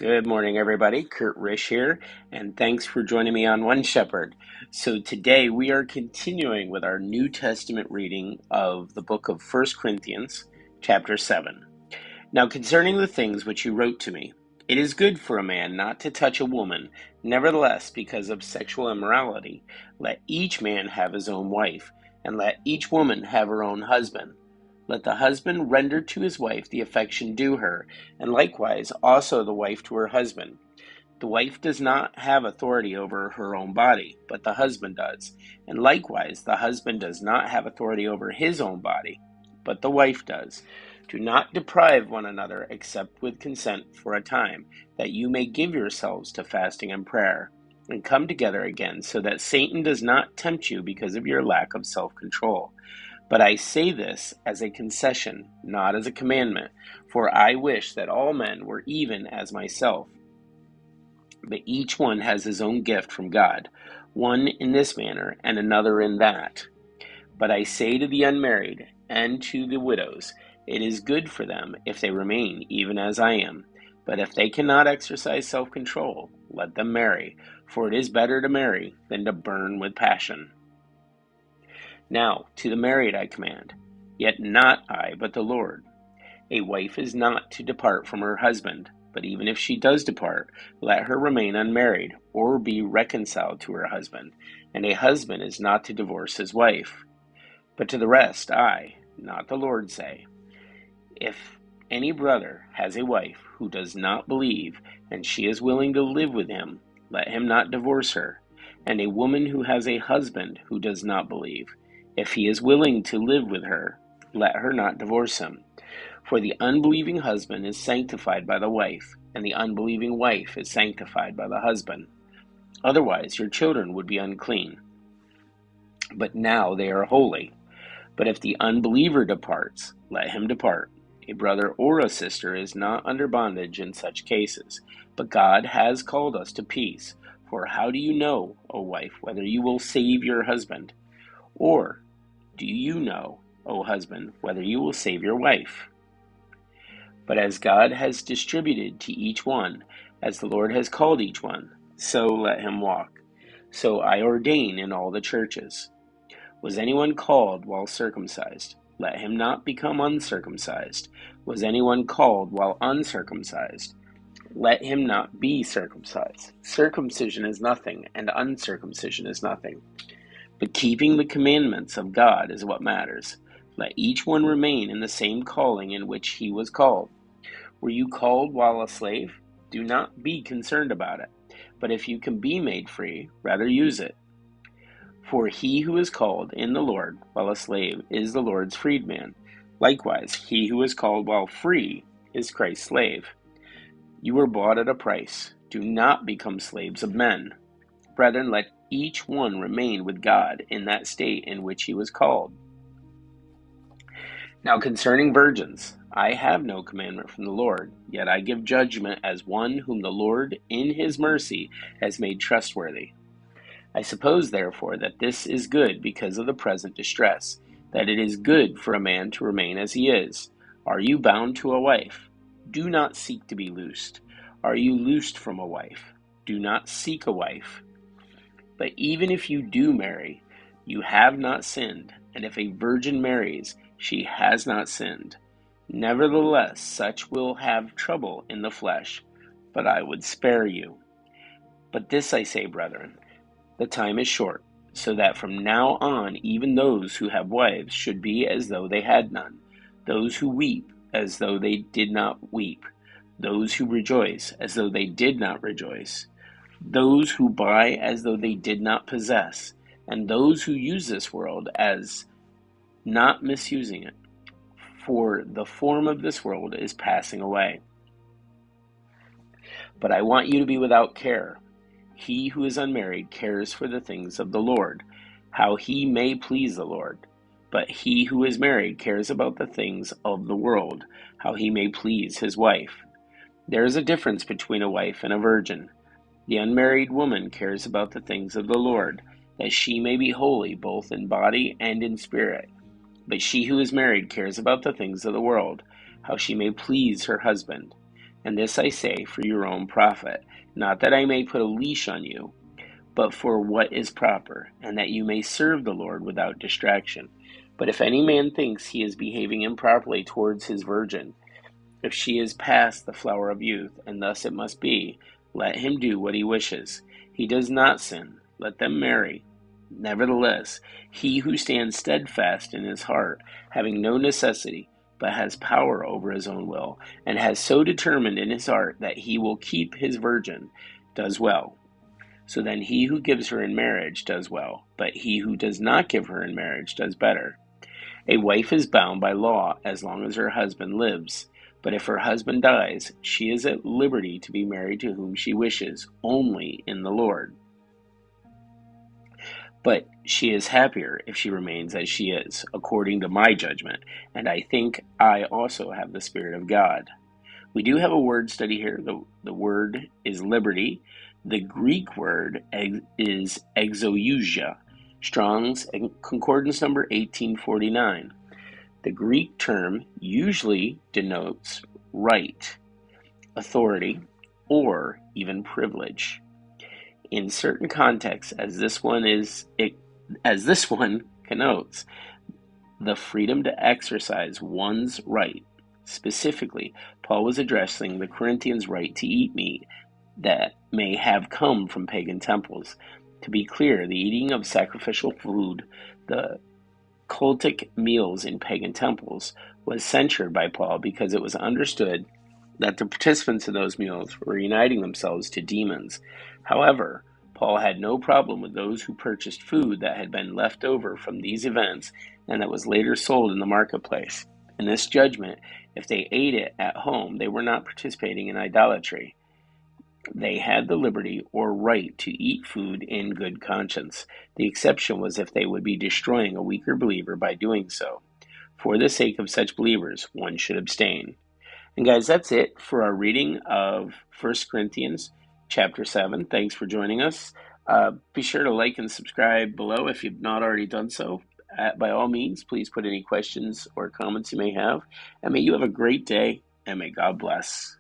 Good morning, everybody. Kurt Risch here, and thanks for joining me on One Shepherd. So today we are continuing with our New Testament reading of the book of 1 Corinthians, chapter 7. Now concerning the things which you wrote to me, it is good for a man not to touch a woman. Nevertheless, because of sexual immorality, let each man have his own wife, and let each woman have her own husband. Let the husband render to his wife the affection due her, and likewise also the wife to her husband. The wife does not have authority over her own body, but the husband does. And likewise the husband does not have authority over his own body, but the wife does. Do not deprive one another except with consent for a time, that you may give yourselves to fasting and prayer, and come together again, so that Satan does not tempt you because of your lack of self-control. But I say this as a concession, not as a commandment, for I wish that all men were even as myself. But each one has his own gift from God, one in this manner and another in that. But I say to the unmarried and to the widows, it is good for them if they remain even as I am. But if they cannot exercise self-control, let them marry, for it is better to marry than to burn with passion. Now, to the married I command, yet not I, but the Lord. A wife is not to depart from her husband, but even if she does depart, let her remain unmarried, or be reconciled to her husband. And a husband is not to divorce his wife. But to the rest I, not the Lord, say, if any brother has a wife who does not believe, and she is willing to live with him, let him not divorce her. And a woman who has a husband who does not believe, if he is willing to live with her, let her not divorce him. For the unbelieving husband is sanctified by the wife, and the unbelieving wife is sanctified by the husband. Otherwise your children would be unclean, but now they are holy. But if the unbeliever departs, let him depart. A brother or a sister is not under bondage in such cases, but God has called us to peace. For how do you know, O wife, whether you will save your husband? Or do you know, O husband, whether you will save your wife? But as God has distributed to each one, as the Lord has called each one, so let him walk. So I ordain in all the churches. Was anyone called while circumcised? Let him not become uncircumcised. Was anyone called while uncircumcised? Let him not be circumcised. Circumcision is nothing, and uncircumcision is nothing. But keeping the commandments of God is what matters. Let each one remain in the same calling in which he was called. Were you called while a slave? Do not be concerned about it. But if you can be made free, rather use it. For he who is called in the Lord while a slave is the Lord's freedman. Likewise, he who is called while free is Christ's slave. You were bought at a price. Do not become slaves of men. Brethren, let each one remain with God in that state in which he was called. Now concerning virgins, I have no commandment from the Lord, yet I give judgment as one whom the Lord in his mercy has made trustworthy. I suppose, therefore, that this is good because of the present distress, that it is good for a man to remain as he is. Are you bound to a wife? Do not seek to be loosed. Are you loosed from a wife? Do not seek a wife. But even if you do marry, you have not sinned, and if a virgin marries, she has not sinned. Nevertheless, such will have trouble in the flesh, but I would spare you. But this I say, brethren, the time is short, so that from now on even those who have wives should be as though they had none, those who weep as though they did not weep, those who rejoice as though they did not rejoice, those who buy as though they did not possess, and those who use this world as not misusing it. For the form of this world is passing away. But I want you to be without care. He who is unmarried cares for the things of the Lord, how he may please the Lord. But he who is married cares about the things of the world, how he may please his wife. There is a difference between a wife and a virgin. The unmarried woman cares about the things of the Lord, that she may be holy both in body and in spirit. But she who is married cares about the things of the world, how she may please her husband. And this I say for your own profit, not that I may put a leash on you, but for what is proper, and that you may serve the Lord without distraction. But if any man thinks he is behaving improperly towards his virgin, if she is past the flower of youth, and thus it must be, let him do what he wishes. He does not sin, let them marry. Nevertheless, he who stands steadfast in his heart, having no necessity, but has power over his own will, and has so determined in his heart that he will keep his virgin, does well. So then he who gives her in marriage does well, but he who does not give her in marriage does better. A wife is bound by law as long as her husband lives, but if her husband dies, she is at liberty to be married to whom she wishes, only in the Lord. But she is happier if she remains as she is, according to my judgment, and I think I also have the Spirit of God. We do have a word study here. The word is liberty. The Greek word is exousia, Strong's Concordance number 1849. The Greek term usually denotes right, authority, or even privilege. In certain contexts, as this one connotes, the freedom to exercise one's right. Specifically, Paul was addressing the Corinthians' right to eat meat that may have come from pagan temples. To be clear, the eating of sacrificial food, the cultic meals in pagan temples, was censured by Paul because it was understood that the participants in those meals were uniting themselves to demons. However, Paul had no problem with those who purchased food that had been left over from these events and that was later sold in the marketplace. In this judgment, if they ate it at home, they were not participating in idolatry. They had the liberty or right to eat food in good conscience. The exception was if they would be destroying a weaker believer by doing so. For the sake of such believers, one should abstain. And guys, that's it for our reading of 1 Corinthians chapter 7. Thanks for joining us. Be sure to like and subscribe below if you've not already done so. By all means, please put any questions or comments you may have. And may you have a great day, and may God bless.